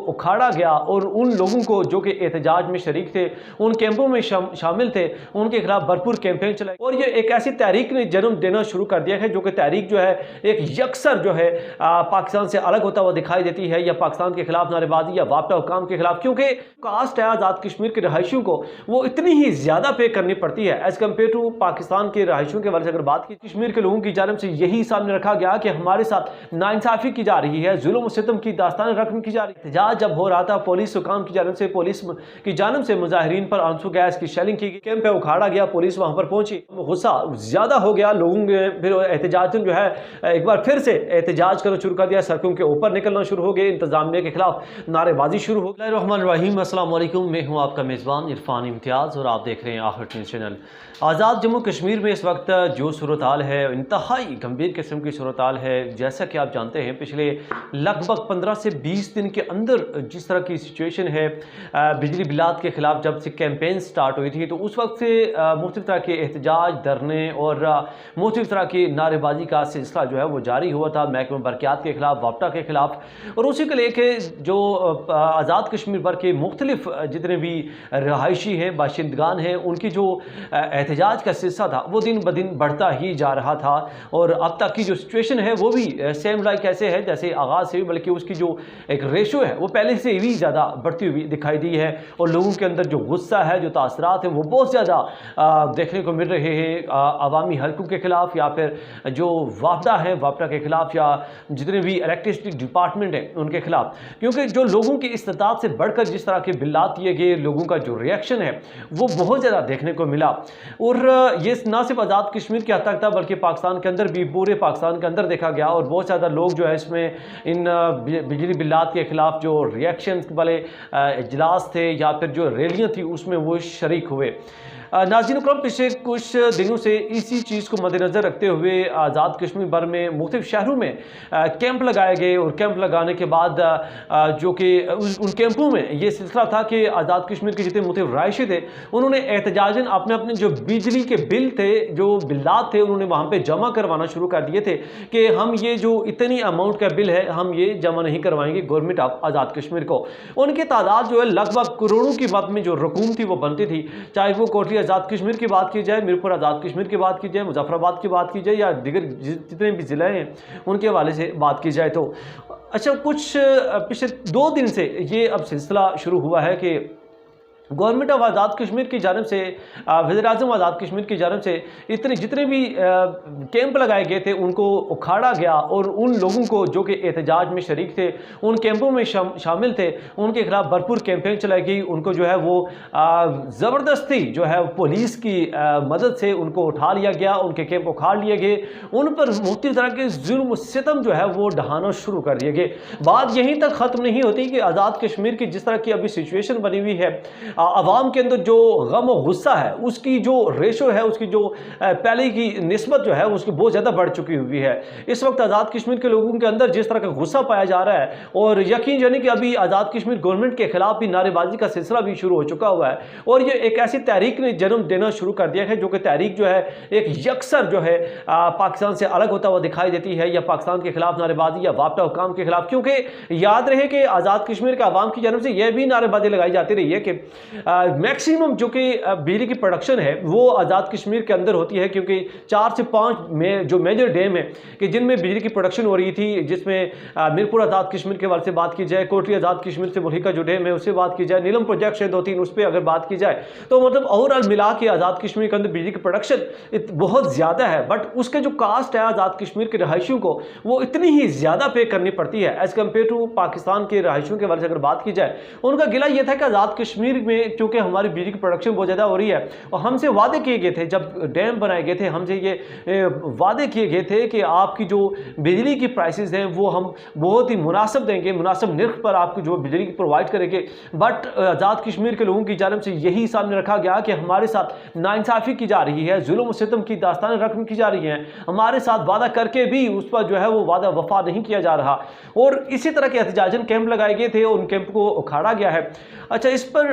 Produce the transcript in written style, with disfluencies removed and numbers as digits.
اکھاڑا گیا اور ان لوگوں کو جو کہ احتجاج میں شریک تھے، ان کیمپوں میں شامل تھے، ان کے خلاف بھرپور کیمپین چلائی اور یہ ایک ایسی تحریک نے جنم دینا شروع کر دیا ہے جو کہ تحریک جو ہے ایک یکسر جو ہے پاکستان سے الگ ہوتا ہوا دکھائی دیتی ہے، یا پاکستان کے خلاف نعرے بازی یا وابستہ حکام کے خلاف، کیونکہ کاسٹ ہے آزاد کشمیر کے رہائشیوں کو وہ اتنی ہی زیادہ پے کرنی پڑتی ہے ایز کمپیئر ٹو پاکستان کے رہائشیوں کے حوالے سے اگر بات کی کشمیر کے لوگوں کی جانب سے یہی سامنے رکھا گیا کہ ہمارے ساتھ ناانصافی کی جا رہی ہے، ظلم و ستم کی داستان رقم کی جا رہی ہے۔ احتجاج جب ہو رہا تھا پولیس حکام کی جانب سے مظاہرین پر آنسو گیس کی شیلنگ کی گئی، کیمپ پہ اکھاڑا گیا، پولیس وہاں پر پہنچی، غصہ زیادہ ہو گیا لوگوں نے، پھر احتجاجن جو ہے ایک بار پھر سے احتجاج کرنا شروع کر دیا، سڑکوں کے اوپر نکلنا شروع ہو گئے، انتظامیہ کے خلاف نعرے بازی شروع ہو گئی۔ الرحمن الرحیم، السلام علیکم، میں ہوں آپ کا میزبان عرفان امتیاز اور آپ دیکھ رہے ہیں آخر نیوز چینل۔ آزاد جموں کشمیر میں اس وقت جو صورتحال ہے انتہائی گمبھیر قسم کی صورتحال ہے، جیسا کہ آپ جانتے ہیں پچھلے لگ بھگ 15 سے 20 دن کے اندر جس طرح کی سچویشن ہے بجلی بلات کے خلاف جب سے کیمپین سٹارٹ ہوئی تھی تو اس وقت سے مختلف طرح کے احتجاج، دھرنے اور مختلف طرح کی نعرے بازی کا سلسلہ جو ہے وہ جاری ہوا تھا محکمہ برقیات کے خلاف، وابٹا کے خلاف، اور اسی کو لے کے جو آزاد کشمیر بھر کے مختلف جتنے بھی رہائشی ہیں، باشندگان ہیں، ان کی جو احتجاج کا سلسلہ تھا وہ دن بدن بڑھتا ہی جا رہا تھا، اور اب تک کی جو سچویشن ہے وہ بھی سیم لائک ایسے ہے جیسے آغاز سے، بلکہ اس کی جو ایک ریشو ہے وہ پہلے سے بھی زیادہ بڑھتی ہوئی دکھائی دی ہے، اور لوگوں کے اندر جو غصہ ہے، جو تاثرات ہیں وہ بہت زیادہ دیکھنے کو مل رہے ہیں عوامی حلقوں کے خلاف، یا پھر جو وابڈا ہے وابڈا کے خلاف، یا جتنے بھی الیکٹرسٹی ڈپارٹمنٹ ہیں ان کے خلاف، کیونکہ جو لوگوں کی استطاعت سے بڑھ کر جس طرح کے بلات دیے گئے، لوگوں کا جو ریئیکشن ہے وہ بہت زیادہ دیکھنے کو ملا، اور یہ نہ صرف آزاد کشمیر کی حد تک تھا بلکہ پاکستان کے اندر بھی، پورے پاکستان کے اندر دیکھا گیا، اور بہت زیادہ لوگ جو ہے اس میں ان بجلی بلات کے خلاف جو ریئیکشن والے اجلاس تھے یا پھر جو ریلیاں تھی اس میں وہ شریک ہوئے۔ ناظرین اکرام، پچھلے کچھ دنوں سے اسی چیز کو مد نظر رکھتے ہوئے آزاد کشمیر بھر میں مختلف شہروں میں کیمپ لگائے گئے، اور کیمپ لگانے کے بعد جو کہ ان کیمپوں میں یہ سلسلہ تھا کہ آزاد کشمیر کے جتنے مختلف رہائشی تھے انہوں نے احتجاجاً اپنے جو بجلی کے بل تھے، جو بلات تھے، انہوں نے وہاں پہ جمع کروانا شروع کر دیے تھے کہ ہم یہ جو اتنی اماؤنٹ کا بل ہے ہم یہ جمع نہیں کروائیں گے گورنمنٹ آف آزاد کشمیر کو۔ ان کی تعداد جو ہے لگ بھگ کروڑوں کی مد میں جو رقوم تھی وہ بنتی تھی، چاہے وہ کوٹلی آزاد کشمیر کی بات کی جائے، میرپور آزاد کشمیر کی بات کی جائے، مظفر آباد کی بات کی جائے، یا دیگر جتنے بھی ضلع ہیں ان کے حوالے سے بات کی جائے تو اچھا کچھ پچھلے 2 دن سے یہ اب سلسلہ شروع ہوا ہے کہ گورنمنٹ آف آزاد کشمیر کی جانب سے، وزیر اعظم آزاد کشمیر کی جانب سے جتنے بھی کیمپ لگائے گئے تھے ان کو اکھاڑا گیا، اور ان لوگوں کو جو کہ احتجاج میں شریک تھے، ان کیمپوں میں شامل تھے، ان کے خلاف بھرپور کیمپین چلائی گئی، ان کو جو ہے وہ زبردستی جو ہے پولیس کی مدد سے ان کو اٹھا لیا گیا، ان کے کیمپ اکھاڑ لیے گئے، ان پر مختلف طرح کے ظلم و ستم جو ہے وہ ڈھانا شروع کر دیے گئے۔ بات یہیں تک ختم نہیں ہوتی کہ آزاد کشمیر کی جس طرح کی ابھی سچویشن بنی ہوئی ہے، عوام کے اندر جو غم و غصہ ہے اس کی جو ریشو ہے، اس کی جو پہلے کی نسبت جو ہے اس کی بہت زیادہ بڑھ چکی ہوئی ہے۔ اس وقت آزاد کشمیر کے لوگوں کے اندر جس طرح کا غصہ پایا جا رہا ہے، اور یقین جانے کہ ابھی آزاد کشمیر گورنمنٹ کے خلاف بھی نعرے بازی کا سلسلہ بھی شروع ہو چکا ہوا ہے، اور یہ ایک ایسی تحریک نے جنم دینا شروع کر دیا ہے جو کہ تحریک جو ہے ایک یکسر جو ہے پاکستان سے الگ ہوتا ہوا دکھائی دیتی ہے، یا پاکستان کے خلاف نعرے بازی یا وابستہ حکام کے خلاف، کیونکہ یاد رہے کہ آزاد کشمیر کے عوام کی جانب سے یہ بھی نعرے بازی لگائی جاتی رہی ہے کہ میکسیمم جو کہ بجلی کی پروڈکشن ہے وہ آزاد کشمیر کے اندر ہوتی ہے، کیونکہ 4 سے 5 جو میجر ڈیم ہیں کہ جن میں بجلی کی پروڈکشن ہو رہی تھی، جس میں میرپور آزاد کشمیر کے حوالے سے بات کی جائے، کوٹلی آزاد کشمیر سے ملحقہ جو ڈیم ہے اس سے بات کی جائے، نیلم پروجیکٹ ہے 2-3 اس پہ اگر بات کی جائے تو مطلب اوورآل ملا کے آزاد کشمیر کے اندر بجلی کی پروڈکشن بہت زیادہ ہے، بٹ اس کے جو کاسٹ ہے آزاد کشمیر کے رہائشیوں کو وہ اتنی ہی زیادہ پے کرنی پڑتی ہے ایز کمپیئر ٹو پاکستان کے رہائشیوں کے حوالے سے اگر بات کی جائے۔ ان کا گلہ یہ تھا کہ آزاد کشمیر میں چونکہ ہماری بجلی کی پروڈکشن بہت زیادہ ہو رہی ہے، اور ہم سے وعدے کیے گئے تھے جب ڈیم بنائے گئے تھے، ہم سے یہ وعدے کیے گئے تھے کہ آپ کی جو بجلی کی پرائسز ہیں وہ ہم بہت ہی مناسب دیں گے، مناسب نرخ پر آپ کو جو بجلی پرووائڈ کریں گے، بٹ آزاد کشمیر کے لوگوں کی جانب سے یہی سامنے رکھا گیا کہ ہمارے ساتھ ناانصافی کی جا رہی ہے، ظلم و ستم کی داستانیں رقم کی جا رہی ہیں، ہمارے ساتھ وعدہ کر کے بھی اس پر جو ہے وہ وعدہ وفا نہیں کیا جا رہا، اور اسی طرح کے احتجاجاً کیمپ لگائے گئے تھے، ان کیمپ کو اکھاڑا گیا ہے۔ اچھا، اس پر